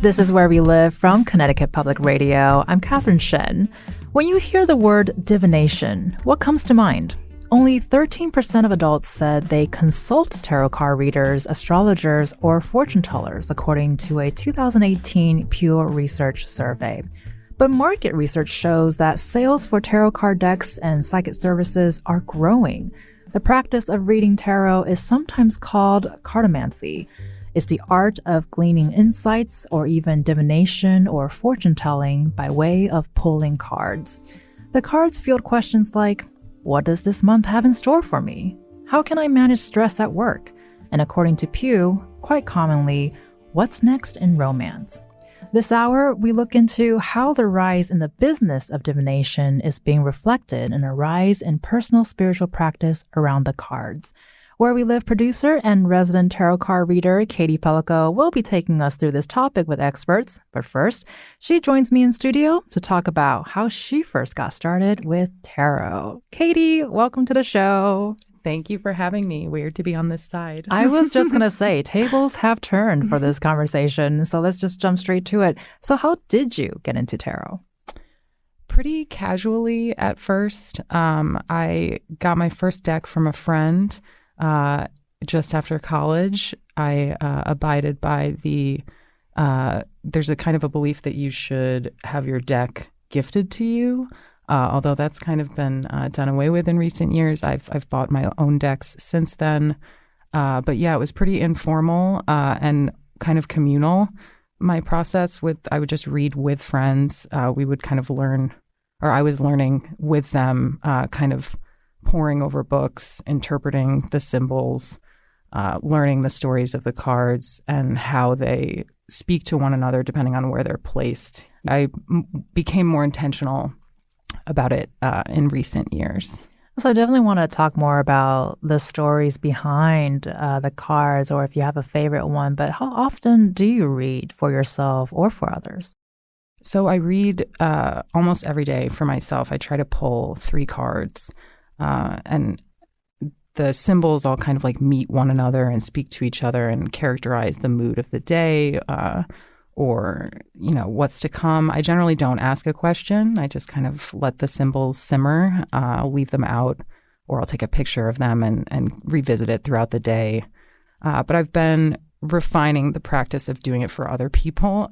This is Where We Live from Connecticut Public Radio. I'm Catherine Shen. When you hear the word divination, what comes to mind? Only 13% of adults said they consult tarot card readers, astrologers, or fortune tellers, according to a 2018 Pew Research survey. But market research shows that sales for tarot card decks and psychic services are growing. The practice of reading tarot is sometimes called cartomancy. It's the art of gleaning insights or even divination or fortune telling by way of pulling cards. The cards field questions like, what does this month have in store for me? How can I manage stress at work? And according to Pew, quite commonly, what's next in romance? This hour, we look into how the rise in the business of divination is being reflected in a rise in personal spiritual practice around the cards. Where We Live producer and resident tarot card reader Katie Pellico will be taking us through this topic with experts. But first, she joins me in studio to talk about how she first got started with tarot. Katie, welcome to the show. Thank you for having me. Weird to be on this side. I was just going to say, tables have turned for this conversation, so let's just jump straight to it. So how did you get into tarot? Pretty casually at first. I got my first deck from a friend. Just after college, I abided by there's a kind of a belief that you should have your deck gifted to you, although that's kind of been done away with in recent years. I've bought my own decks since then. But yeah, it was pretty informal and kind of communal. My process I would just read with friends. We would kind of learn, or I was learning with them, kind of poring over books, interpreting the symbols, learning the stories of the cards and how they speak to one another depending on where they're placed. I became more intentional about it in recent years. So I definitely want to talk more about the stories behind the cards, or if you have a favorite one, but how often do you read for yourself or for others? So I read almost every day for myself. I try to pull 3 cards. And the symbols all kind of like meet one another and speak to each other and characterize the mood of the day or, what's to come. I generally don't ask a question. I just kind of let the symbols simmer. I'll leave them out, or I'll take a picture of them and revisit it throughout the day. But I've been refining the practice of doing it for other people,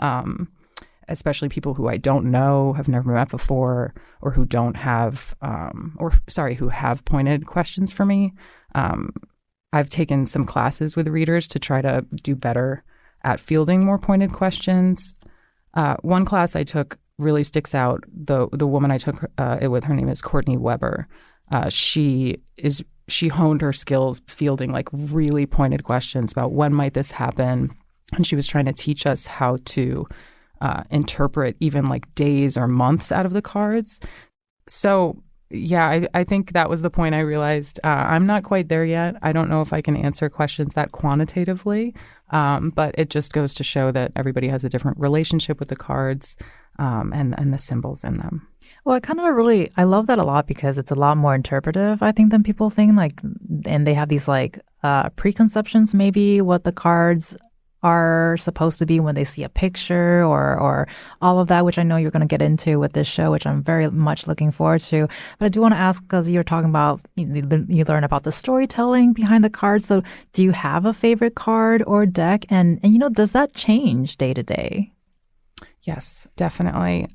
especially people who I don't know, have never met before, or who don't have, who have pointed questions for me. I've taken some classes with readers to try to do better at fielding more pointed questions. One class I took really sticks out. The woman I took it with, her name is Courtney Weber. She honed her skills fielding like really pointed questions about when might this happen, and she was trying to teach us how to interpret even like days or months out of the cards. So yeah, I think that was the point I realized I'm not quite there yet. I don't know if I can answer questions that quantitatively, but it just goes to show that everybody has a different relationship with the cards and the symbols in them. Well, I love that a lot because it's a lot more interpretive, I think, than people think. And they have these preconceptions, maybe what the cards are supposed to be when they see a picture or all of that, which I know you're going to get into with this show, which I'm very much looking forward to. But I do want to ask, because you're talking about, you learn about the storytelling behind the cards. So do you have a favorite card or deck? And does that change day to day? Yes, definitely.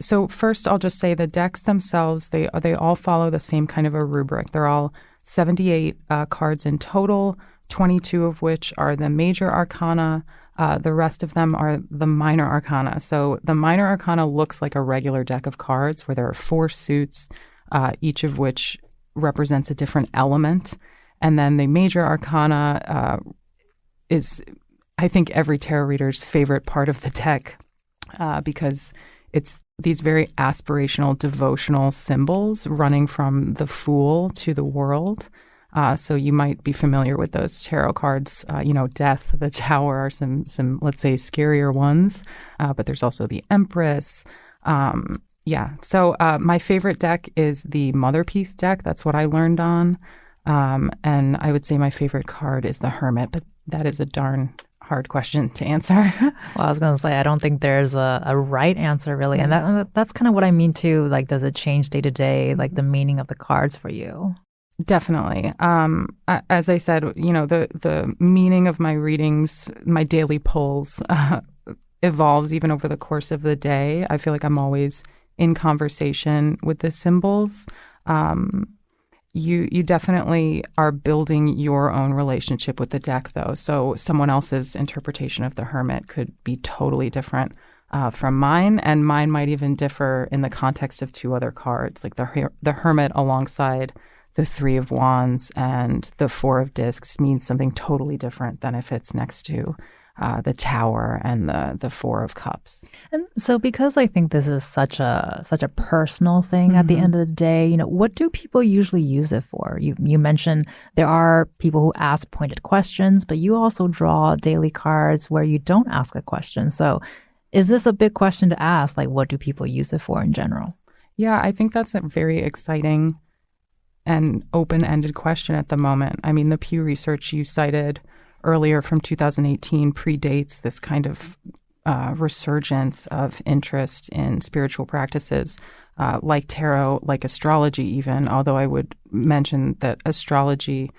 So first, I'll just say the decks themselves, they all follow the same kind of a rubric. They're all 78 cards in total, 22 of which are the major arcana. The rest of them are the minor arcana. So the minor arcana looks like a regular deck of cards where there are 4 suits, each of which represents a different element. And then the major arcana is, I think, every tarot reader's favorite part of the deck because it's these very aspirational, devotional symbols running from the Fool to the World. So you might be familiar with those tarot cards. Death, the Tower are some let's say scarier ones, but there's also the Empress. So my favorite deck is the Mother Piece deck. That's what I learned on. And I would say my favorite card is the Hermit, but that is a darn hard question to answer. Well, I was going to say, I don't think there's a right answer really. And that's kind of what I mean too. Like, does it change day to day, like the meaning of the cards for you? Definitely. As I said, the meaning of my readings, my daily pulls evolves even over the course of the day. I feel like I'm always in conversation with the symbols. You definitely are building your own relationship with the deck, though. So someone else's interpretation of the Hermit could be totally different from mine, and mine might even differ in the context of two other cards, like the Hermit alongside the Three of Wands and the Four of Discs means something totally different than if it's next to the Tower and the Four of Cups. And so because I think this is such a personal thing at the end of the day, what do people usually use it for? You mentioned there are people who ask pointed questions, but you also draw daily cards where you don't ask a question. So is this a big question to ask? Like, what do people use it for in general? Yeah, I think that's a very exciting and open-ended question at the moment. I mean, the Pew Research you cited earlier from 2018 predates this kind of resurgence of interest in spiritual practices like tarot, like astrology even, although I would mention that astrology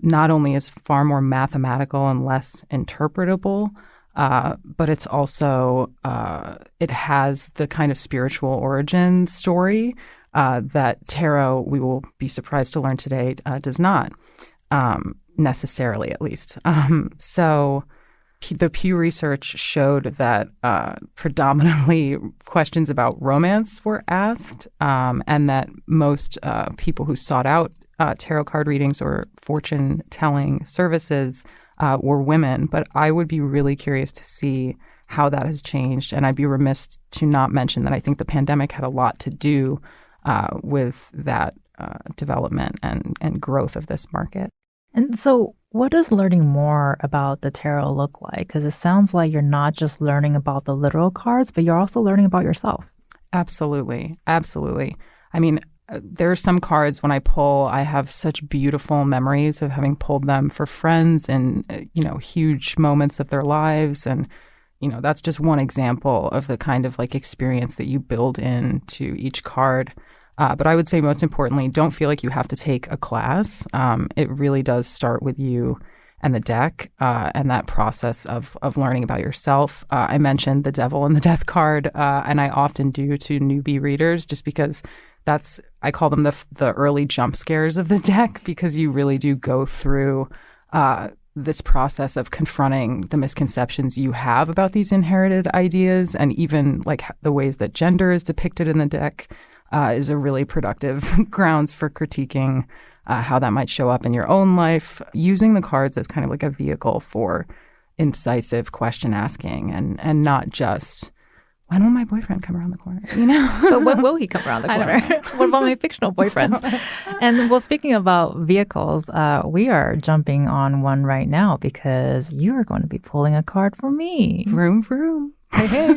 not only is far more mathematical and less interpretable, but it's also, it has the kind of spiritual origin story that tarot, we will be surprised to learn today, does not, necessarily at least. So the Pew Research showed that predominantly questions about romance were asked, and that most people who sought out tarot card readings or fortune-telling services were women. But I would be really curious to see how that has changed, and I'd be remiss to not mention that I think the pandemic had a lot to do with that development and growth of this market. And so what does learning more about the tarot look like? Because it sounds like you're not just learning about the literal cards, but you're also learning about yourself. Absolutely. Absolutely. I mean, there are some cards when I pull, I have such beautiful memories of having pulled them for friends and, huge moments of their lives. And, that's just one example of the kind of like experience that you build into each card. But I would say most importantly, don't feel like you have to take a class. It really does start with you and the deck and that process of learning about yourself. I mentioned the Devil and the Death card, and I often do to newbie readers just because I call them the early jump scares of the deck, because you really do go through this process of confronting the misconceptions you have about these inherited ideas, and even like the ways that gender is depicted in the deck. Is a really productive grounds for critiquing how that might show up in your own life, using the cards as kind of like a vehicle for incisive question asking and not just, when will my boyfriend come around the corner? But when will he come around the corner? What about my fictional boyfriends? And well, speaking about vehicles, we are jumping on one right now because you are going to be pulling a card for me. Vroom, vroom. Hey, hey.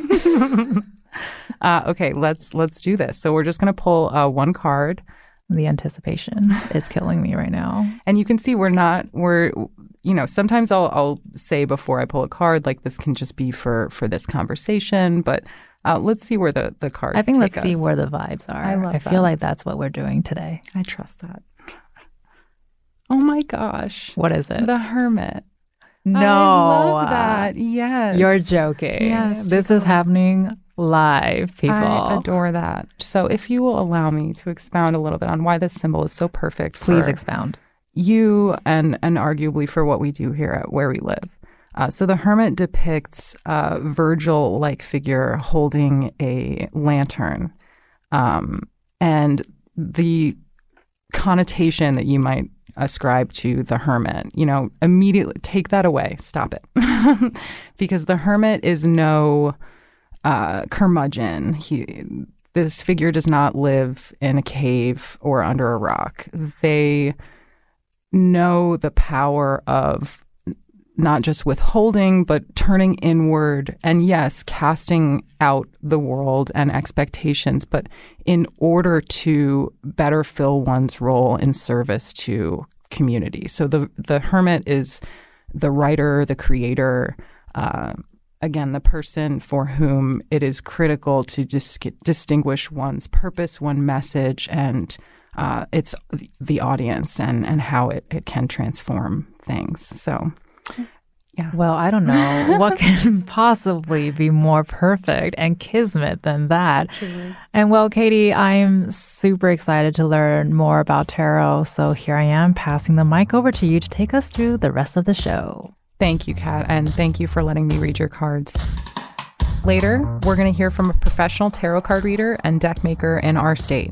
Okay, let's do this. So we're just going to pull one card. The anticipation is killing me right now. And you can see sometimes I'll say before I pull a card, like this can just be for this conversation, but let's see where the cards take us. I think let's see where the vibes are. I feel like that's what we're doing today. I trust that. Oh my gosh. What is it? The Hermit. No. I love that. Yes. You're joking. Yes. This is happening live, people. I adore that. So if you will allow me to expound a little bit on why this symbol is so perfect for Please expound. You and arguably for what we do here at Where We Live. So the Hermit depicts a Virgil-like figure holding a lantern. And the connotation that you might ascribe to the Hermit, immediately take that away. Stop it. Because the Hermit is no curmudgeon. This figure does not live in a cave or under a rock. They know the power of not just withholding, but turning inward and, yes, casting out the world and expectations, but in order to better fill one's role in service to community. So the Hermit is the writer, the creator, Again, the person for whom it is critical to distinguish one's purpose, one message, and it's the audience and how it can transform things. So, yeah. Well, I don't know what can possibly be more perfect and kismet than that. Truly. And well, Katie, I'm super excited to learn more about tarot. So here I am passing the mic over to you to take us through the rest of the show. Thank you, Kat, and thank you for letting me read your cards. Later, we're going to hear from a professional tarot card reader and deck maker in our state.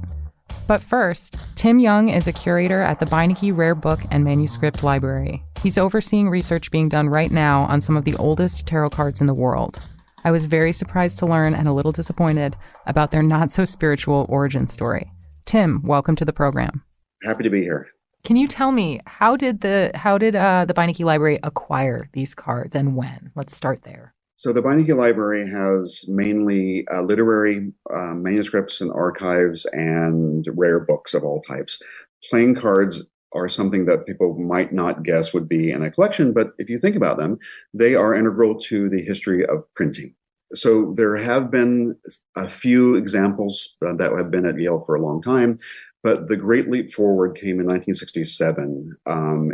But first, Tim Young is a curator at the Beinecke Rare Book and Manuscript Library. He's overseeing research being done right now on some of the oldest tarot cards in the world. I was very surprised to learn and a little disappointed about their not-so-spiritual origin story. Tim, welcome to the program. Happy to be here. Can you tell me, how did the Beinecke Library acquire these cards and when? Let's start there. So the Beinecke Library has mainly literary manuscripts and archives and rare books of all types. Playing cards are something that people might not guess would be in a collection, but if you think about them, they are integral to the history of printing. So there have been a few examples that have been at Yale for a long time, but the great leap forward came in 1967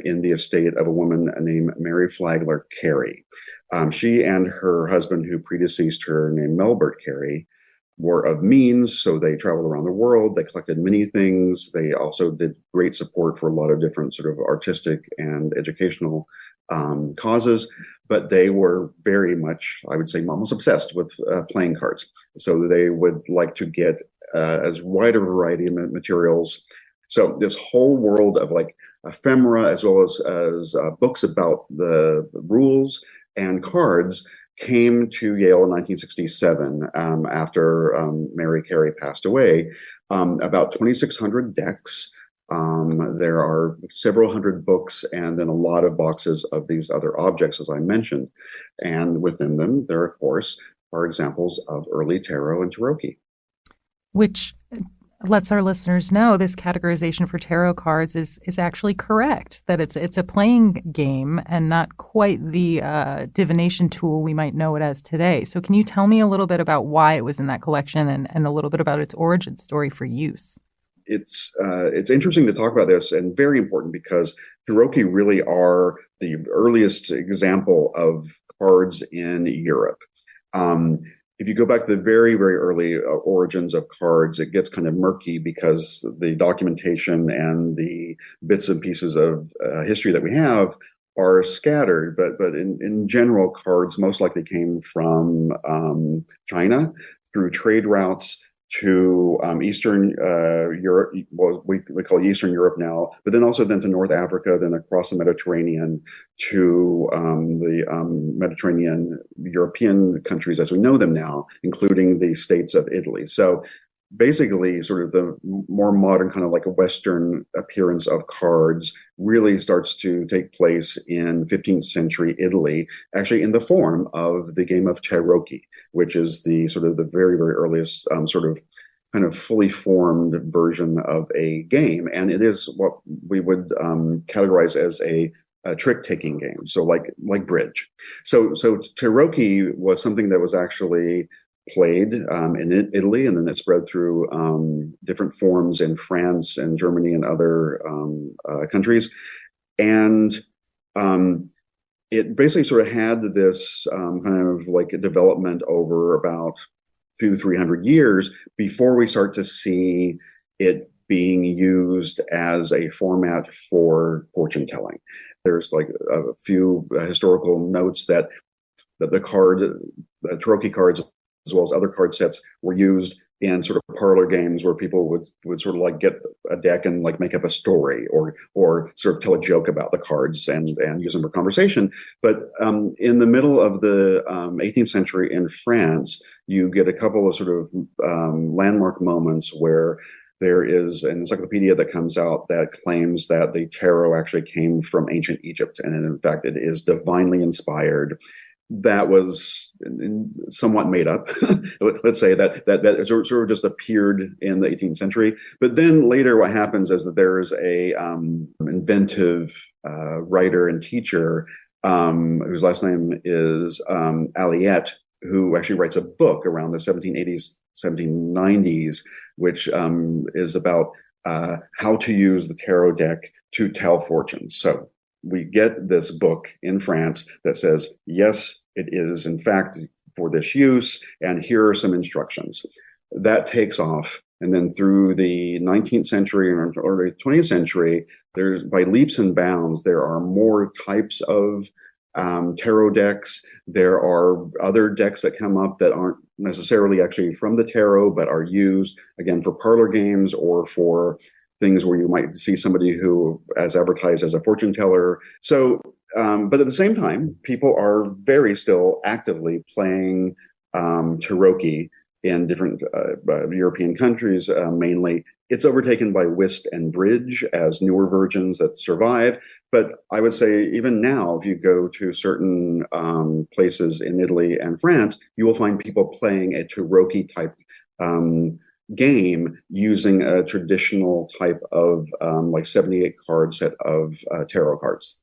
in the estate of a woman named Mary Flagler Carey. She and her husband, who predeceased her, named Melbert Carey, were of means, so they traveled around the world. They collected many things. They also did great support for a lot of different sort of artistic and educational causes, but they were very much, I would say, almost obsessed with playing cards. So they would like to get as wide a variety of materials. So this whole world of like ephemera, as well as books about the rules and cards, came to Yale in 1967 after Mary Carey passed away. About 2,600 decks. There are several hundred books and then a lot of boxes of these other objects, as I mentioned. And within them, there, of course, are examples of early tarot and tarot-key. Which lets our listeners know this categorization for tarot cards is actually correct, that it's a playing game and not quite the divination tool we might know it as today. So can you tell me a little bit about why it was in that collection and a little bit about its origin story for use? It's interesting to talk about this, and very important, because tarot-key really are the earliest example of cards in Europe. If you go back to the very, very early origins of cards, it gets kind of murky because the documentation and the bits and pieces of history that we have are scattered. But in general, cards most likely came from China through trade routes to Eastern Europe, well, we call Eastern Europe now, but then also then to North Africa, then across the Mediterranean to the Mediterranean European countries as we know them now, including the states of Italy. So basically sort of the more modern kind of like a Western appearance of cards really starts to take place in 15th century Italy, actually in the form of the game of tarot-key, which is the sort of the very, very earliest sort of kind of fully formed version of a game. And it is what we would categorize as a trick-taking game, so like bridge. So tarot-key was something that was actually played in Italy, and then it spread through different forms in France and Germany and other countries. And it basically sort of had this kind of like a development over about 200-300 years before we start to see it being used as a format for fortune telling. There's like a few historical notes that the tarot-key cards, as well as other card sets, were used in sort of parlor games where people would sort of like get a deck and like make up a story or sort of tell a joke about the cards and use them for conversation. But in the middle of the 18th century in France, you get a couple of sort of landmark moments where there is an encyclopedia that comes out that claims that the tarot actually came from ancient Egypt, and in fact it is divinely inspired. That was somewhat made up. Let's say that sort of just appeared in the 18th century. But then later what happens is that there's a inventive writer and teacher whose last name is Aliette, who actually writes a book around the 1780s, 1790s, which is about how to use the tarot deck to tell fortunes. So we get this book in France that says, yes, it is in fact for this use, and here are some instructions. That takes off. And then through the 19th century and early 20th century, there's by leaps and bounds, there are more types of tarot decks. There are other decks that come up that aren't necessarily actually from the tarot, but are used, again, for parlor games or for things where you might see somebody who is advertised as a fortune teller. So, but at the same time, people are very still actively playing tarot in different European countries, mainly. It's overtaken by whist and bridge as newer versions that survive. But I would say even now, if you go to certain places in Italy and France, you will find people playing a tarot type game using a traditional type of like 78 card set of tarot cards.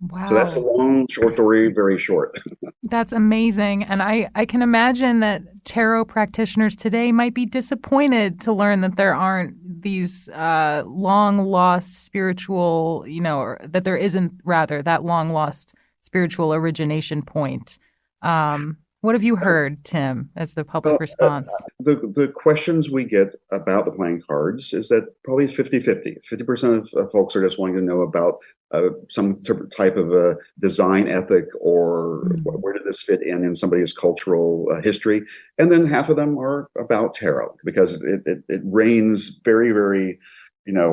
Wow. So that's a long, short story, very short. That's amazing. And I can imagine that tarot practitioners today might be disappointed to learn that there aren't these long lost spiritual, or that there isn't rather that long lost spiritual origination point. What have you heard, Tim, as the public response? The questions we get about the playing cards is that probably 50-50. 50% of folks are just wanting to know about some type of a design ethic or where did this fit in somebody's cultural history. And then half of them are about tarot because it reigns very, very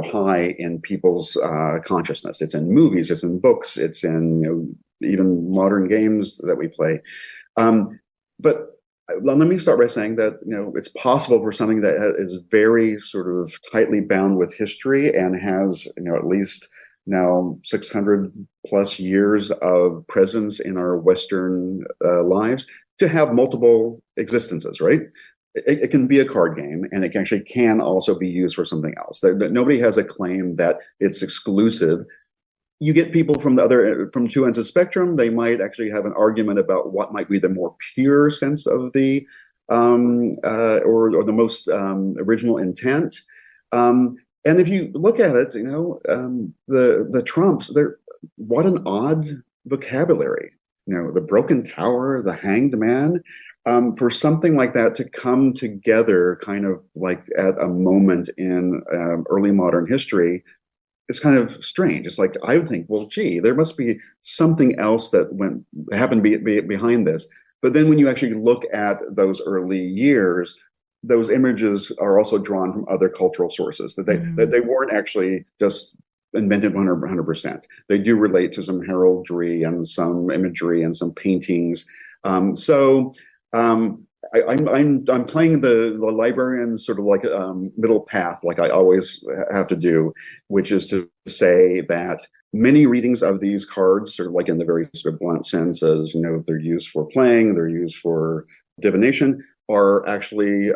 high in people's consciousness. It's in movies, it's in books, it's in even modern games that we play. But let me start by saying that it's possible for something that is very sort of tightly bound with history and has at least now 600 plus years of presence in our Western lives to have multiple existences, right? It can be a card game, and it actually can also be used for something else. Nobody has a claim that it's exclusive. You get people from two ends of the spectrum. They might actually have an argument about what might be the more pure sense of the or the most original intent. And if you look at it, the Trumps, what an odd vocabulary. The broken tower, the hanged man. For something like that to come together, kind of like at a moment in early modern history. It's kind of strange. It's like I would think, well, gee, there must be something else that happened behind this. But then when you actually look at those early years, those images are also drawn from other cultural sources. That they weren't actually just invented 100%. They do relate to some heraldry and some imagery and some paintings. I'm playing the librarian sort of like middle path, like I always have to do, which is to say that many readings of these cards, sort of like in the very sort of blunt sense, as they're used for playing, they're used for divination, are actually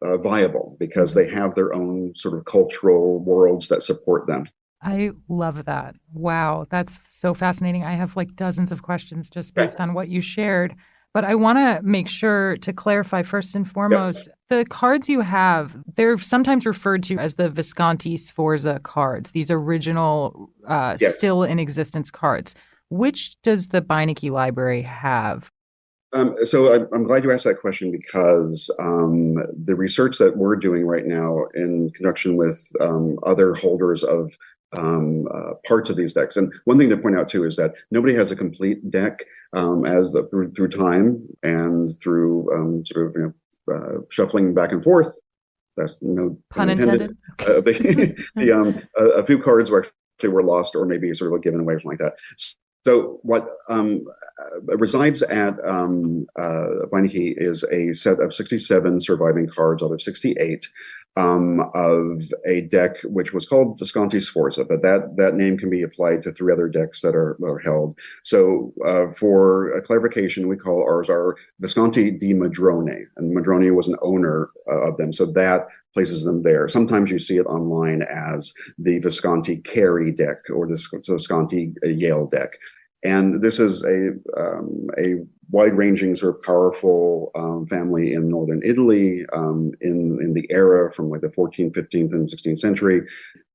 viable because they have their own sort of cultural worlds that support them. I love that. Wow, that's so fascinating. I have like dozens of questions just based on what you shared. But I want to make sure to clarify first and foremost, the cards you have, they're sometimes referred to as the Visconti Sforza cards, these original, still in existence cards. Which does the Beinecke Library have? So I'm glad you asked that question because the research that we're doing right now in conjunction with other holders of parts of these decks. And one thing to point out too is that nobody has a complete deck through time and through shuffling back and forth. That's no pun intended. A few cards were lost or maybe sort of given away, something like that. So what resides at Beinecke is a set of 67 surviving cards out of 68 of a deck which was called Visconti Sforza, but that name can be applied to 3 other decks that are held. So for a clarification, we call ours our Visconti di Madrone, and Madrone was an owner of them, so that places them there. Sometimes you see it online as the Visconti Carey deck or the Visconti Yale deck. And this is a wide-ranging, sort of powerful family in northern Italy in the era from like the 14th, 15th, and 16th century.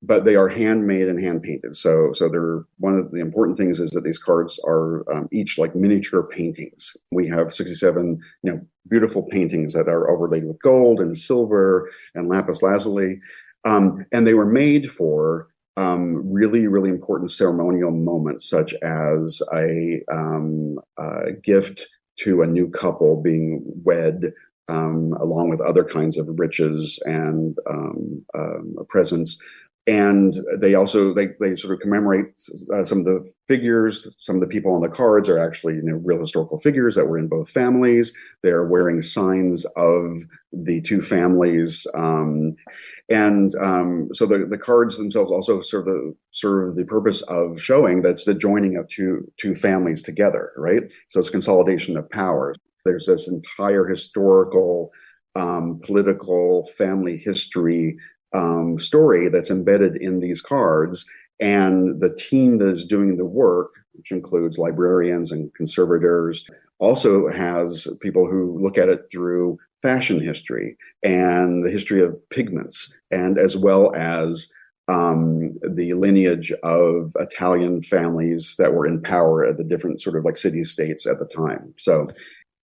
But they are handmade and hand painted. So they're one of the important things is that these cards are each like miniature paintings. We have 67, beautiful paintings that are overlaid with gold and silver and lapis lazuli, and they were made for really, really important ceremonial moments, such as a gift to a new couple being wed, along with other kinds of riches and presents. And they also they sort of commemorate some of the figures. Some of the people on the cards are actually real historical figures that were in both families. They're wearing signs of the two families, so the cards themselves also serve the purpose of showing that's the joining of two families together, right? So it's consolidation of power. There's this entire historical, political, family history story that's embedded in these cards, and the team that is doing the work, which includes librarians and conservators, also has people who look at it through fashion history and the history of pigments, and as well as the lineage of Italian families that were in power at the different sort of like city-states at the time. So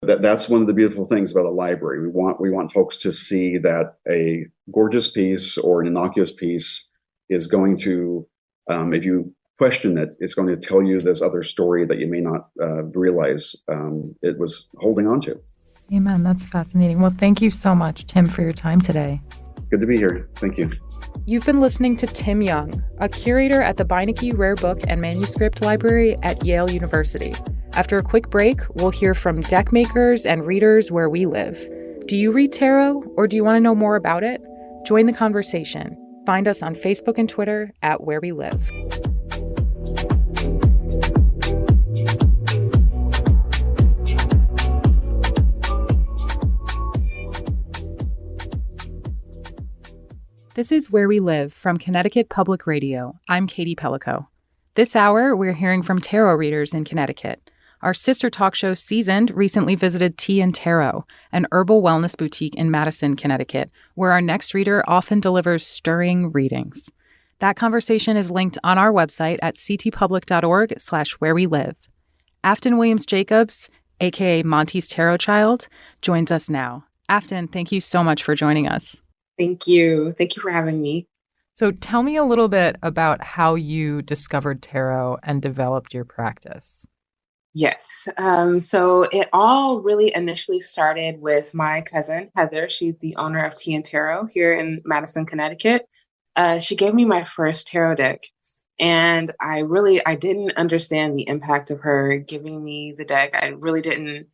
that's one of the beautiful things about a library. We want folks to see that a gorgeous piece or an innocuous piece is going to, if you question it, it's going to tell you this other story that you may not realize it was holding on to. Amen. That's fascinating. Well, thank you so much, Tim, for your time today. Good to be here. Thank you. You've been listening to Tim Young, a curator at the Beinecke Rare Book and Manuscript Library at Yale University. After a quick break, we'll hear from deck makers and readers where we live. Do you read tarot, or do you want to know more about it? Join the conversation. Find us on Facebook and Twitter at Where We Live. This is Where We Live from Connecticut Public Radio. I'm Katie Pellico. This hour, we're hearing from tarot readers in Connecticut. Our sister talk show, Seasoned, recently visited Tea and Tarot, an herbal wellness boutique in Madison, Connecticut, where our next reader often delivers stirring readings. That conversation is linked on our website at ctpublic.org/wherewelive. Afton Williams-Jacobs, aka Monty's Tarot Child, joins us now. Afton, thank you so much for joining us. Thank you. Thank you for having me. So tell me a little bit about how you discovered tarot and developed your practice. Yes. So it all really initially started with my cousin, Heather. She's the owner of Tea and Tarot here in Madison, Connecticut. She gave me my first tarot deck. And I didn't understand the impact of her giving me the deck. I really didn't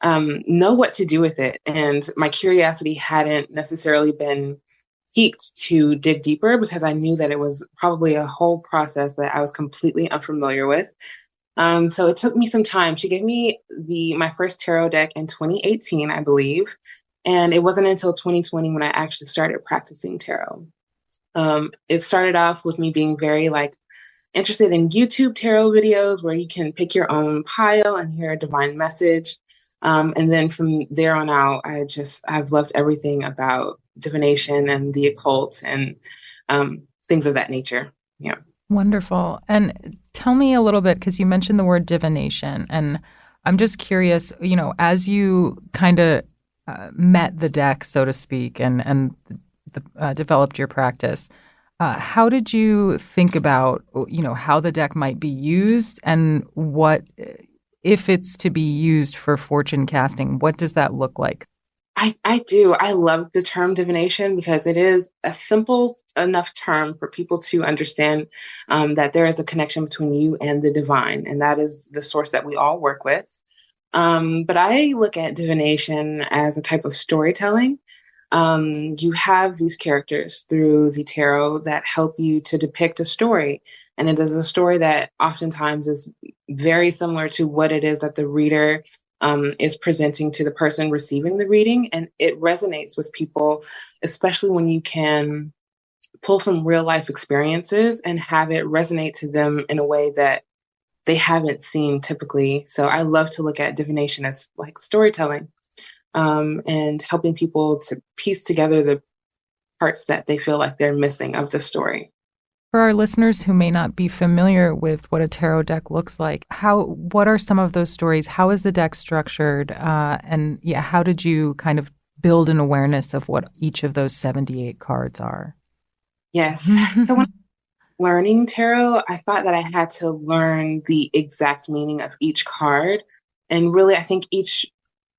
know what to do with it. And my curiosity hadn't necessarily been piqued to dig deeper because I knew that it was probably a whole process that I was completely unfamiliar with. So it took me some time. She gave me my first tarot deck in 2018, I believe. And it wasn't until 2020 when I actually started practicing tarot. It started off with me being very interested in YouTube tarot videos where you can pick your own pile and hear a divine message. And then from there on out, I've loved everything about divination and the occult and things of that nature. Yeah. Wonderful. And tell me a little bit, because you mentioned the word divination, and I'm just curious, as you kind of met the deck, so to speak, and developed your practice, how did you think about, how the deck might be used, and what, if it's to be used for fortune casting, what does that look like? I do. I love the term divination because it is a simple enough term for people to understand that there is a connection between you and the divine, and that is the source that we all work with. But I look at divination as a type of storytelling. You have these characters through the tarot that help you to depict a story. And it is a story that oftentimes is very similar to what it is that the reader is presenting to the person receiving the reading. And it resonates with people, especially when you can pull from real life experiences and have it resonate to them in a way that they haven't seen typically. So I love to look at divination as like storytelling, and helping people to piece together the parts that they feel like they're missing of the story. For our listeners who may not be familiar with what a tarot deck looks like, what are some of those stories? How is the deck structured? And yeah, how did you kind of build an awareness of what each of those 78 cards are? Yes. So when learning tarot, I thought that I had to learn the exact meaning of each card. And really, I think each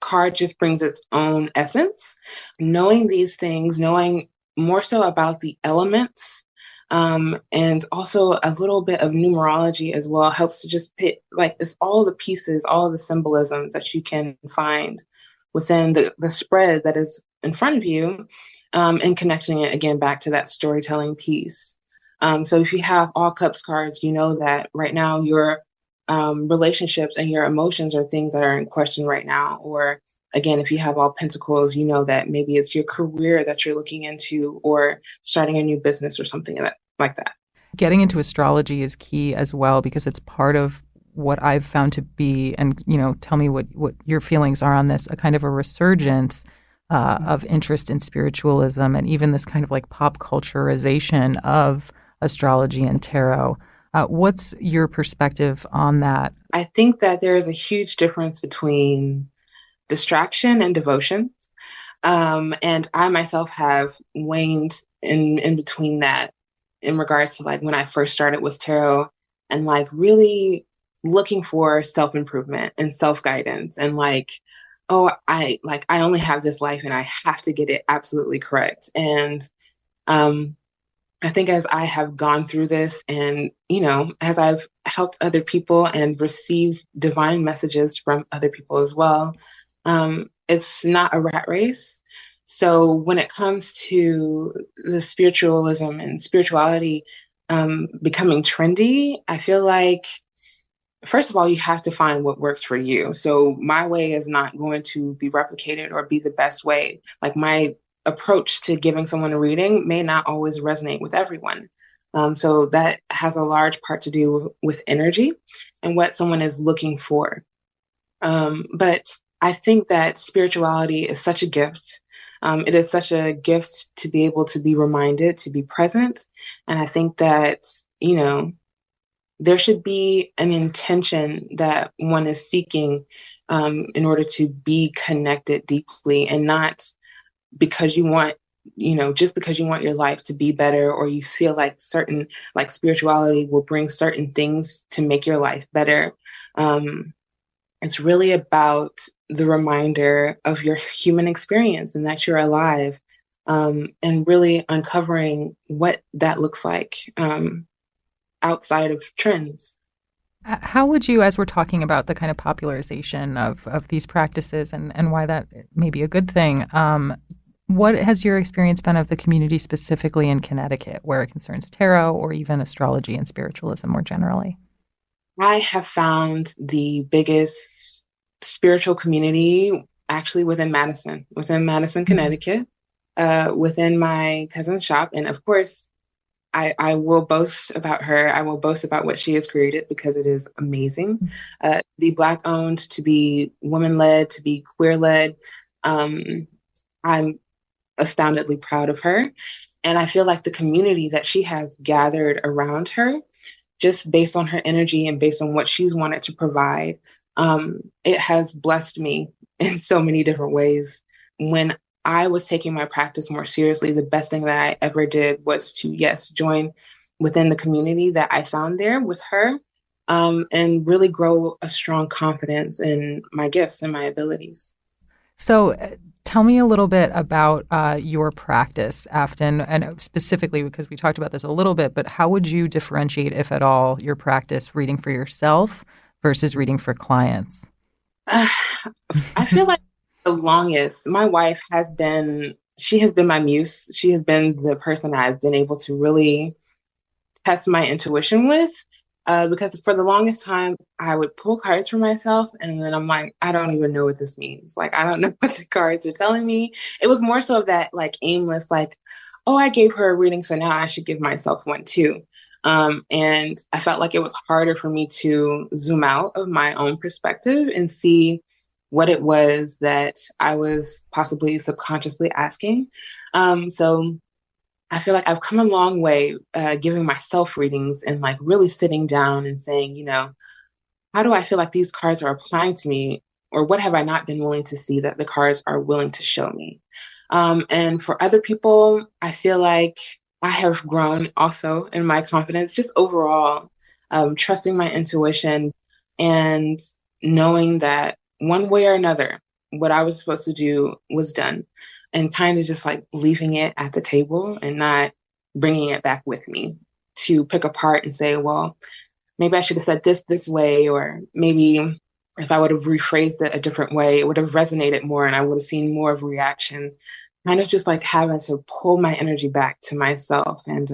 card just brings its own essence. Knowing these things, knowing more so about the elements, and also a little bit of numerology as well helps to just put like it's all the pieces, all the symbolisms that you can find within the spread that is in front of you, and connecting it again back to that storytelling piece. So if you have all cups cards, you know that right now your relationships and your emotions are things that are in question right now. Or again, if you have all pentacles, you know that maybe it's your career that you're looking into or starting a new business or something like that. Getting into astrology is key as well because it's part of what I've found to be, and tell me what your feelings are on this, a kind of a resurgence of interest in spiritualism and even this kind of like pop culturization of astrology and tarot. What's your perspective on that? I think that there is a huge difference between distraction and devotion. And I myself have waned in between that in regards to like when I first started with tarot and like really looking for self-improvement and self-guidance and like, oh, I only have this life and I have to get it absolutely correct. And I think as I have gone through this and, as I've helped other people and received divine messages from other people as well, it's not a rat race. So when it comes to the spiritualism and spirituality becoming trendy, I feel like, first of all, you have to find what works for you. So my way is not going to be replicated or be the best way. Like my approach to giving someone a reading may not always resonate with everyone. So that has a large part to do with energy and what someone is looking for. But I think that spirituality is such a gift. It is such a gift to be able to be reminded, to be present. And I think that, there should be an intention that one is seeking in order to be connected deeply and not because you want, just because you want your life to be better or you feel like certain, like spirituality will bring certain things to make your life better. It's really about the reminder of your human experience and that you're alive, and really uncovering what that looks like outside of trends. How would you, as we're talking about the kind of popularization of these practices and why that may be a good thing, what has your experience been of the community specifically in Connecticut where it concerns tarot or even astrology and spiritualism more generally? I have found the biggest spiritual community actually within Madison, Connecticut, within my cousin's shop. And of course, I will boast about her. I will boast about what she has created because it is amazing. To be Black owned, to be woman led, to be queer led. I'm astoundedly proud of her. And I feel like the community that she has gathered around her, just based on her energy and based on what she's wanted to provide, it has blessed me in so many different ways. When I was taking my practice more seriously, the best thing that I ever did was to, join within the community that I found there with her, and really grow a strong confidence in my gifts and my abilities. So tell me a little bit about your practice, Afton, and specifically because we talked about this a little bit, but how would you differentiate, if at all, your practice reading for yourself versus reading for clients? I feel like the longest, my wife she has been my muse. She has been the person I've been able to really test my intuition with. Because for the longest time, I would pull cards for myself and then I'm like, I don't even know what this means. Like, I don't know what the cards are telling me. It was more so of that like aimless, like, oh, I gave her a reading, so now I should give myself one too. And I felt like it was harder for me to zoom out of my own perspective and see what it was that I was possibly subconsciously asking. So I feel like I've come a long way giving myself readings and like really sitting down and saying, how do I feel like these cards are applying to me? Or what have I not been willing to see that the cards are willing to show me? And for other people, I feel like I have grown also in my confidence, just overall, trusting my intuition and knowing that one way or another, what I was supposed to do was done, and kind of just like leaving it at the table and not bringing it back with me to pick apart and say, well, maybe I should have said this way, or maybe if I would have rephrased it a different way, it would have resonated more and I would have seen more of a reaction. Kind of just like having to pull my energy back to myself and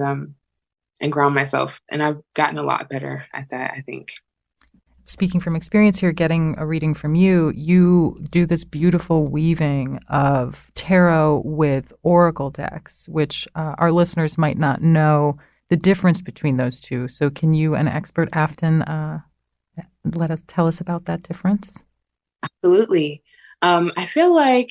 ground myself. And I've gotten a lot better at that, I think. Speaking from experience here, getting a reading from you, you do this beautiful weaving of tarot with oracle decks, which our listeners might not know the difference between those two. So can you, an expert, Afton, tell us about that difference? Absolutely. I feel like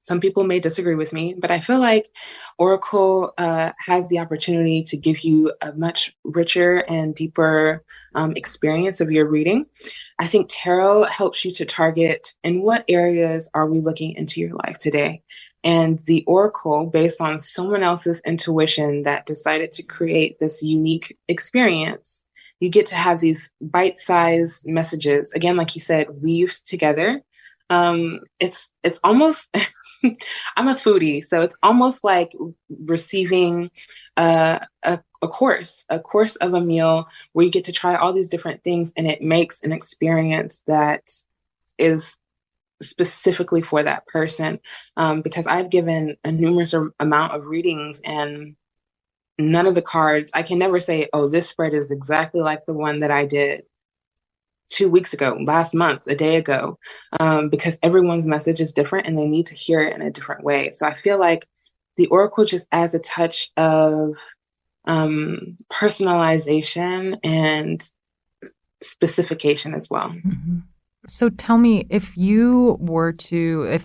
some people may disagree with me, but I feel like Oracle has the opportunity to give you a much richer and deeper experience of your reading. I think tarot helps you to target in what areas are we looking into your life today. And the Oracle, based on someone else's intuition that decided to create this unique experience, you get to have these bite-sized messages, again, like you said, weaved together. It's almost I'm a foodie, so it's almost like receiving a course of a meal where you get to try all these different things, and it makes an experience that is specifically for that person. Because I've given a numerous amount of readings, and none of the cards, I can never say, oh, this spread is exactly like the one that I did 2 weeks ago, last month, a day ago, because everyone's message is different and they need to hear it in a different way. So I feel like the Oracle just adds a touch of personalization and specification as well. Mm-hmm. So tell me, if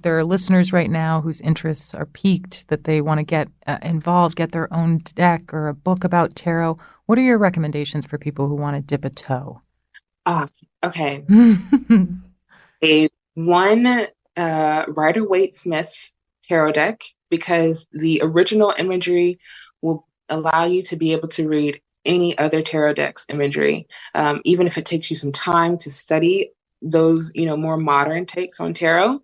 there are listeners right now whose interests are piqued, that they want to get involved, get their own deck or a book about tarot, what are your recommendations for people who want to dip a toe? Okay. A one Rider-Waite-Smith tarot deck, because the original imagery will allow you to be able to read any other tarot deck's imagery, even if it takes you some time to study those, more modern takes on tarot.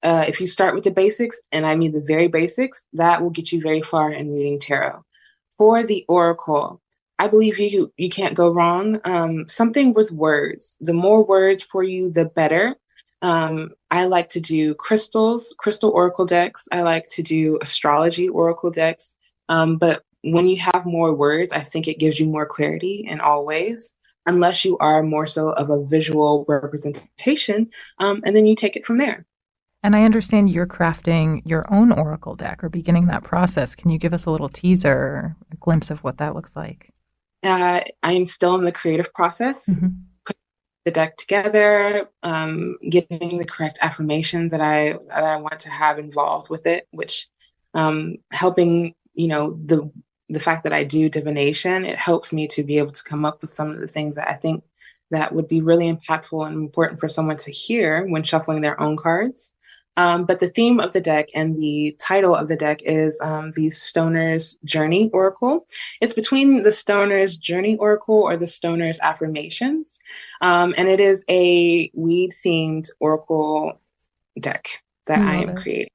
If you start with the basics, and I mean the very basics, that will get you very far in reading tarot. For the Oracle, I believe you can't go wrong. Something with words. The more words for you, the better. I like to do crystal oracle decks. I like to do astrology oracle decks. But when you have more words, I think it gives you more clarity in all ways, unless you are more so of a visual representation. And then you take it from there. And I understand you're crafting your own oracle deck or beginning that process. Can you give us a little teaser or a glimpse of what that looks like? I am still in the creative process, putting the deck together, getting the correct affirmations that I want to have involved with it, which helping, the fact that I do divination, it helps me to be able to come up with some of the things that I think that would be really impactful and important for someone to hear when shuffling their own cards. But the theme of the deck and the title of the deck is the Stoner's Journey Oracle. It's between the Stoner's Journey Oracle or the Stoner's Affirmations. And it is a weed-themed oracle deck that I am creating.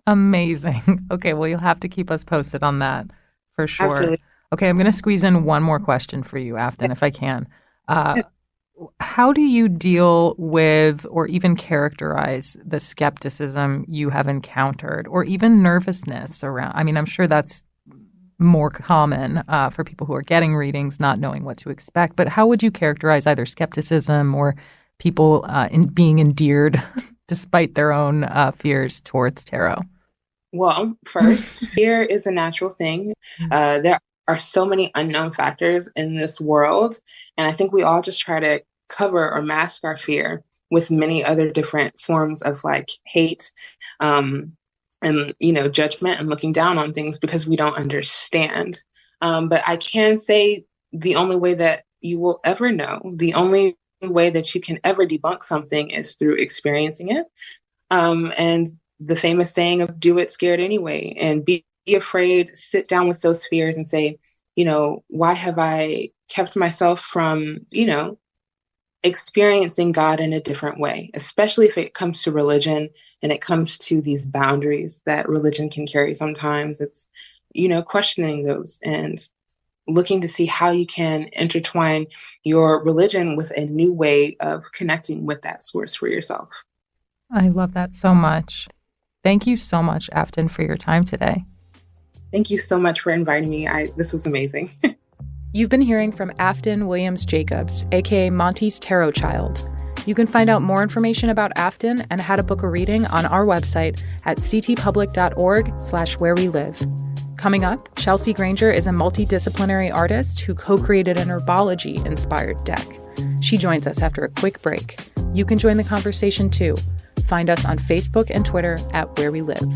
Amazing. Okay, well, you'll have to keep us posted on that for sure. Absolutely. Okay, I'm going to squeeze in one more question for you, Afton, if I can. How do you deal with or even characterize the skepticism you have encountered or even nervousness around? I mean, I'm sure that's more common for people who are getting readings, not knowing what to expect. But how would you characterize either skepticism or people being endeared despite their own fears towards tarot? Well, first, fear is a natural thing. There are so many unknown factors in this world. And I think we all just try to cover or mask our fear with many other different forms of like hate, and, judgment and looking down on things because we don't understand. But I can say the only way that you will ever know, the only way that you can ever debunk something is through experiencing it. And the famous saying of do it scared anyway, and be afraid, sit down with those fears and say, why have I kept myself from, experiencing God in a different way, especially if it comes to religion and it comes to these boundaries that religion can carry sometimes. It's, questioning those and looking to see how you can intertwine your religion with a new way of connecting with that source for yourself. I love that so much. Thank you so much, Afton, for your time today. Thank you so much for inviting me. This was amazing. You've been hearing from Afton Williams Jacobs, aka Monty's Tarot Child. You can find out more information about Afton and how to book a reading on our website at ctpublic.org/where we live. Coming up, Chelsea Granger is a multidisciplinary artist who co-created an herbology-inspired deck. She joins us after a quick break. You can join the conversation too. Find us on Facebook and Twitter at Where We Live.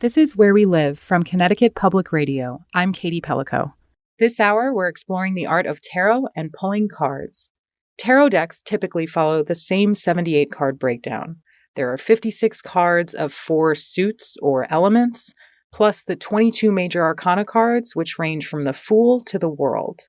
This is Where We Live from Connecticut Public Radio. I'm Katie Pellico. This hour, we're exploring the art of tarot and pulling cards. Tarot decks typically follow the same 78 card breakdown. There are 56 cards of 4 suits or elements, plus the 22 major arcana cards, which range from the Fool to the World.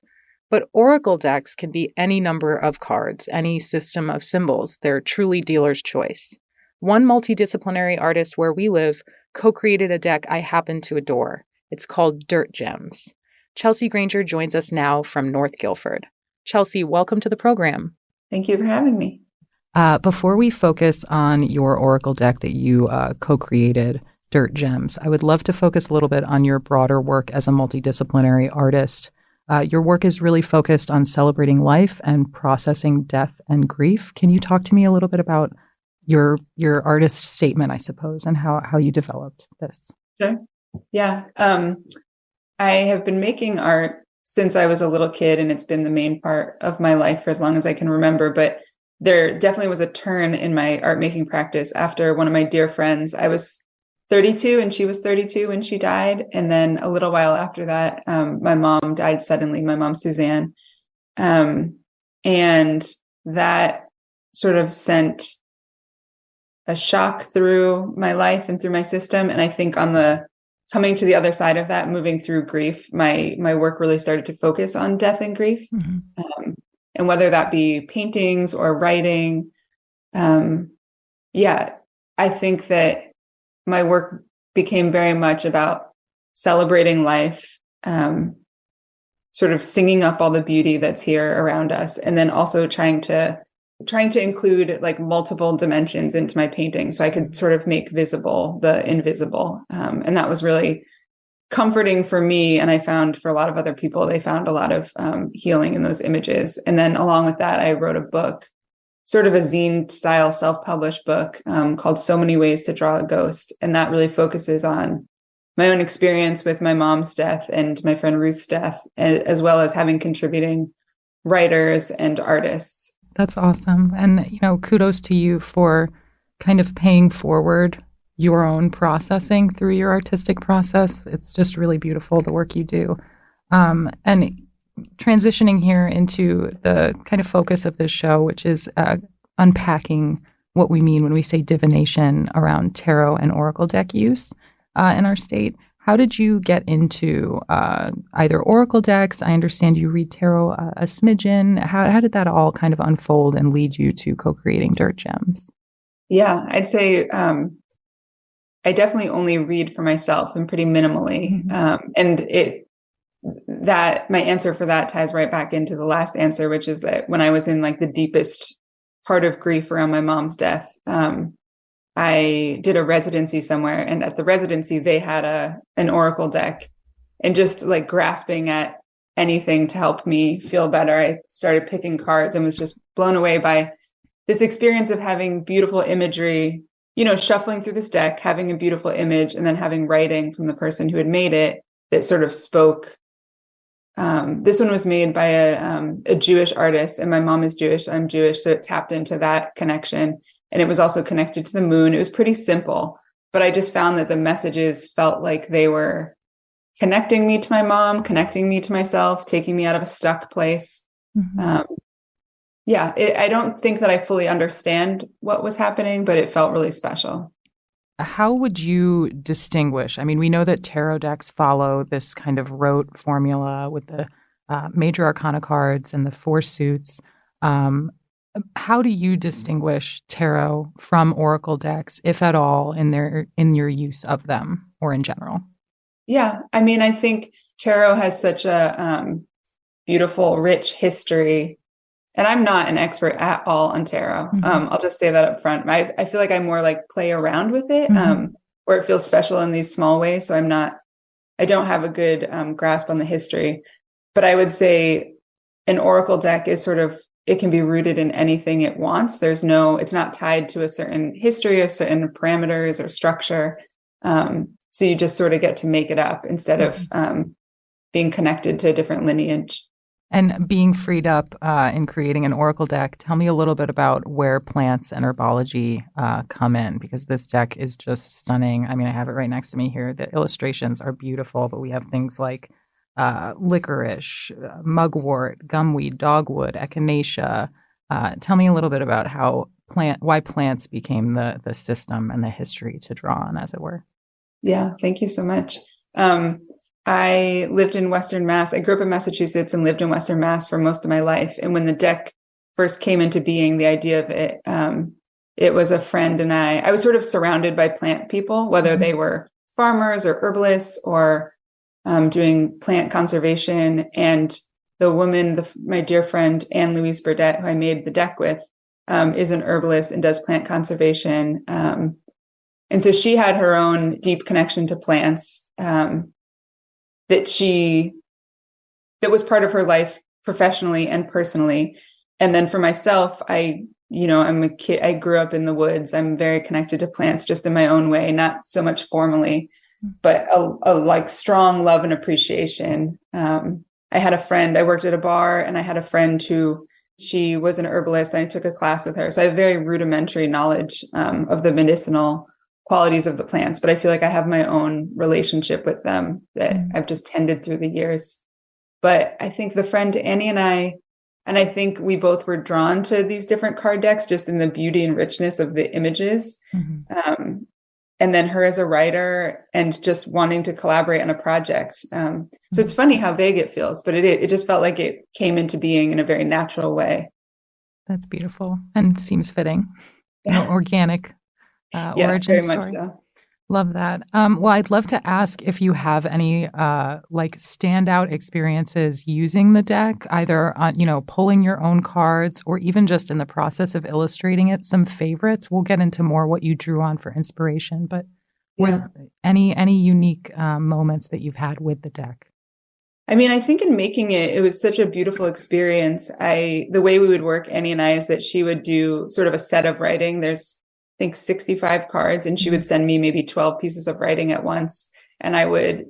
But oracle decks can be any number of cards, any system of symbols. They're truly dealer's choice. One multidisciplinary artist where we live co-created a deck I happen to adore. It's called Dirt Gems. Chelsea Granger joins us now from North Guilford. Chelsea, welcome to the program. Thank you for having me. Before we focus on your oracle deck that you co-created, Dirt Gems, I would love to focus a little bit on your broader work as a multidisciplinary artist. Your work is really focused on celebrating life and processing death and grief. Can you talk to me a little bit about your artist statement, I suppose, and how you developed this? Sure. Yeah. I have been making art since I was a little kid, and it's been the main part of my life for as long as I can remember. But there definitely was a turn in my art making practice after one of my dear friends. I was 32 and she was 32 when she died. And then a little while after that, my mom died suddenly, my mom, Suzanne. And that sort of sent a shock through my life and through my system. And I think on the coming to the other side of that, moving through grief, my work really started to focus on death and grief. Mm-hmm. And whether that be paintings or writing, I think that my work became very much about celebrating life, sort of singing up all the beauty that's here around us, and then also trying to include like multiple dimensions into my painting so I could sort of make visible the invisible. And that was really comforting for me. And I found for a lot of other people, they found a lot of healing in those images. And then along with that, I wrote a book, sort of a zine style self-published book called So Many Ways to Draw a Ghost. And that really focuses on my own experience with my mom's death and my friend Ruth's death, as well as having contributing writers and artists. That's awesome. And, kudos to you for kind of paying forward your own processing through your artistic process. It's just really beautiful, the work you do. And transitioning here into the kind of focus of this show, which is unpacking what we mean when we say divination around tarot and oracle deck use in our state. How did you get into either oracle decks? I understand you read tarot a smidgen. How did that all kind of unfold and lead you to co-creating Dirt Gems? Yeah, I'd say I definitely only read for myself and pretty minimally. Mm-hmm. And that my answer for that ties right back into the last answer, which is that when I was in like the deepest part of grief around my mom's death, I did a residency somewhere, and at the residency, they had an oracle deck, and just like grasping at anything to help me feel better, I started picking cards and was just blown away by this experience of having beautiful imagery, you know, shuffling through this deck, having a beautiful image, and then having writing from the person who had made it that sort of spoke. This one was made by a Jewish artist, and my mom is Jewish. I'm Jewish, so it tapped into that connection. And it was also connected to the moon. It was pretty simple, but I just found that the messages felt like they were connecting me to my mom, connecting me to myself, taking me out of a stuck place. Mm-hmm. I don't think that I fully understand what was happening, but it felt really special. How would you distinguish? I mean, we know that tarot decks follow this kind of rote formula with the major arcana cards and the four suits. How do you distinguish tarot from oracle decks, if at all, in your use of them or in general? Yeah, I mean, I think tarot has such a beautiful, rich history. And I'm not an expert at all on tarot. Mm-hmm. I'll just say that up front. I feel like I more like play around with it, mm-hmm. Where it feels special in these small ways. So I don't have a good grasp on the history. But I would say an oracle deck is sort of, it can be rooted in anything it wants. It's not tied to a certain history or certain parameters or structure. So you just sort of get to make it up instead of being connected to a different lineage. And being freed up in creating an oracle deck, tell me a little bit about where plants and herbology come in, because this deck is just stunning. I mean, I have it right next to me here. The illustrations are beautiful, but we have things like licorice, mugwort, gumweed, dogwood, echinacea. Tell me a little bit about why plants became the system and the history to draw on, as it were. Yeah, thank you so much. I lived in Western Mass. I grew up in Massachusetts and lived in Western Mass for most of my life. And when the deck first came into being, the idea of it, it was a friend and I was sort of surrounded by plant people, whether they were farmers or herbalists or doing plant conservation. And the woman, my dear friend, Anne Louise Burdett, who I made the deck with, is an herbalist and does plant conservation. And so she had her own deep connection to plants. That was part of her life professionally and personally. And then for myself, I'm a kid, I grew up in the woods. I'm very connected to plants just in my own way, not so much formally, but a like strong love and appreciation. I had a friend, I worked at a bar and I had a friend she was an herbalist and I took a class with her. So I have very rudimentary knowledge of the medicinal qualities of the plants, but I feel like I have my own relationship with them that I've just tended through the years. But I think the friend Annie and I think we both were drawn to these different card decks just in the beauty and richness of the images. Mm-hmm. And then her as a writer and just wanting to collaborate on a project. So it's funny how vague it feels, but it just felt like it came into being in a very natural way. That's beautiful and seems fitting, organic. Yes, origin very story. much so. Love that. Well, I'd love to ask if you have any standout experiences using the deck, either on, pulling your own cards or even just in the process of illustrating it. Some favorites. We'll get into more what you drew on for inspiration, but were any unique moments that you've had with the deck? I mean, I think in making it was such a beautiful experience. The way we would work, Annie and I, is that she would do sort of a set of writing. There's I think 65 cards, and she would send me maybe 12 pieces of writing at once. And I would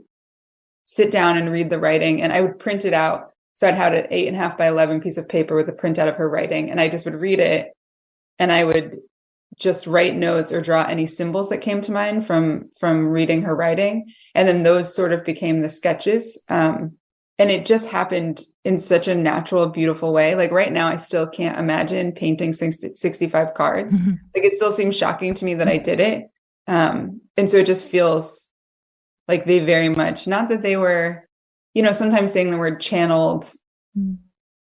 sit down and read the writing and I would print it out. So I'd have an 8.5 by 11 piece of paper with a printout of her writing. And I just would read it and I would just write notes or draw any symbols that came to mind from reading her writing. And then those sort of became the sketches. And it just happened in such a natural, beautiful way. Like right now, I still can't imagine painting 65 cards. Mm-hmm. Like it still seems shocking to me that I did it. And so it just feels like they very much, not that they were, sometimes saying the word channeled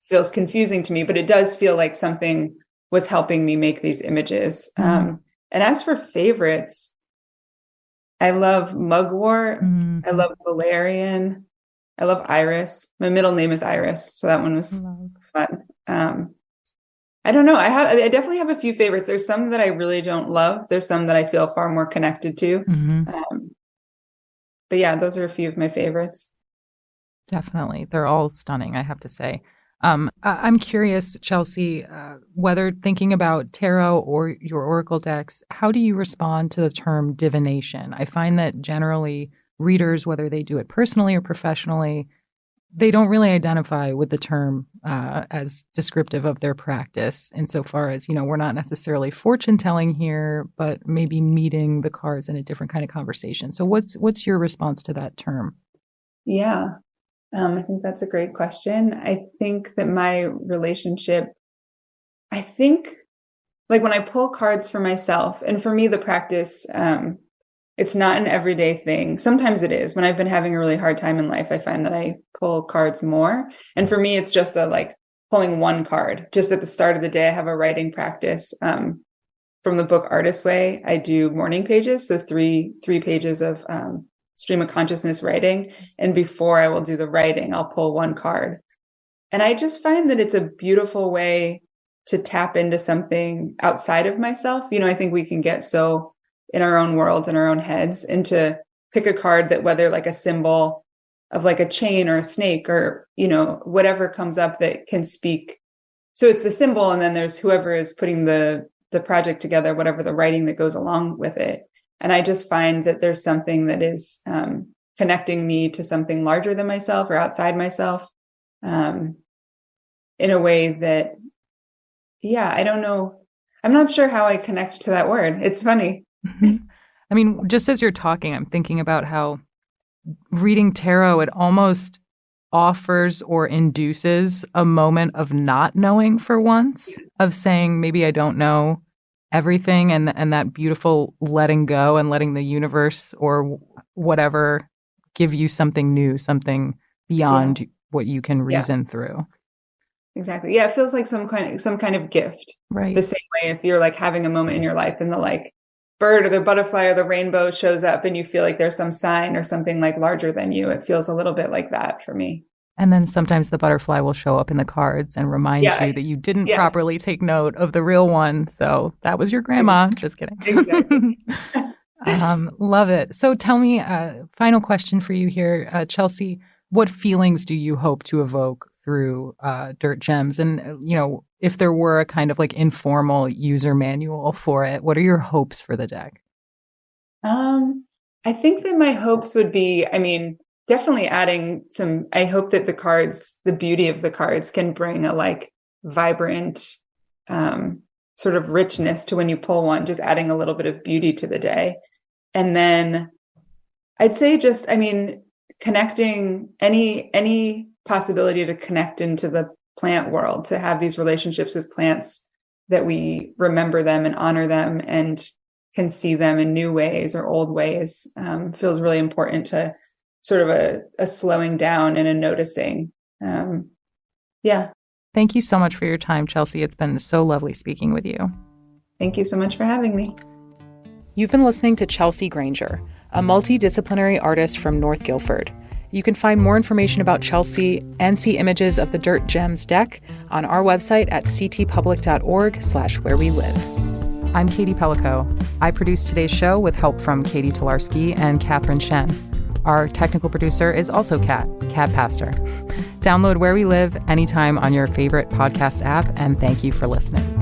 feels confusing to me, but it does feel like something was helping me make these images. Mm-hmm. And as for favorites, I love mugwort. Mm-hmm. I love valerian. I love Iris. My middle name is Iris, so that one was fun. I don't know. I definitely have a few favorites. There's some that I really don't love. There's some that I feel far more connected to. Mm-hmm. But yeah, those are a few of my favorites. Definitely. They're all stunning, I have to say. I'm curious, Chelsea, whether thinking about tarot or your oracle decks, how do you respond to the term divination? I find that generally readers, whether they do it personally or professionally, they don't really identify with the term as descriptive of their practice insofar as, we're not necessarily fortune telling here, but maybe meeting the cards in a different kind of conversation. So what's your response to that term? Yeah. I think that's a great question. I think that my relationship, like when I pull cards for myself, and for me, the practice, it's not an everyday thing. Sometimes it is. When I've been having a really hard time in life, I find that I pull cards more. And for me, it's just pulling one card. Just at the start of the day, I have a writing practice. From the book Artist's Way, I do morning pages. So three pages of stream of consciousness writing. And before I will do the writing, I'll pull one card. And I just find that it's a beautiful way to tap into something outside of myself. I think we can get so in our own worlds, in our own heads, and to pick a card that, whether like a symbol of like a chain or a snake or, whatever comes up that can speak. So it's the symbol. And then there's whoever is putting the project together, whatever the writing that goes along with it. And I just find that there's something that is connecting me to something larger than myself or outside myself in a way that, I don't know. I'm not sure how I connect to that word. It's funny. I mean, just as you're talking, I'm thinking about how reading tarot, it almost offers or induces a moment of not knowing for once, of saying, maybe I don't know everything, and that beautiful letting go and letting the universe or whatever give you something new, something beyond what you can reason through. Exactly. Yeah, it feels like some kind of gift. Right. The same way if you're having a moment in your life and the bird or the butterfly or the rainbow shows up and you feel like there's some sign or something larger than you. It feels a little bit like that for me. And then sometimes the butterfly will show up in the cards and remind you that you didn't properly take note of the real one. So that was your grandma. Just kidding. Exactly. Love it. So tell me, final question for you here, Chelsea. What feelings do you hope to evoke through Dirt Gems? And, if there were a kind of informal user manual for it, what are your hopes for the deck? I think that my hopes would be, definitely adding I hope that the beauty of the cards can bring a vibrant sort of richness to when you pull one, just adding a little bit of beauty to the day. And then I'd say connecting any possibility to connect into the plant world, to have these relationships with plants that we remember them and honor them and can see them in new ways or old ways, feels really important to sort of a slowing down and a noticing. Thank you so much for your time, Chelsea. It's been so lovely speaking with you. Thank you so much for having me. You've been listening to Chelsea Granger, a multidisciplinary artist from North Guilford. You can find more information about Chelsea and see images of the Dirt Gems deck on our website at ctpublic.org/wherewelive. I'm Katie Pellico. I produced today's show with help from Katie Tolarski and Catherine Shen. Our technical producer is also Kat Pastor. Download Where We Live anytime on your favorite podcast app, and thank you for listening.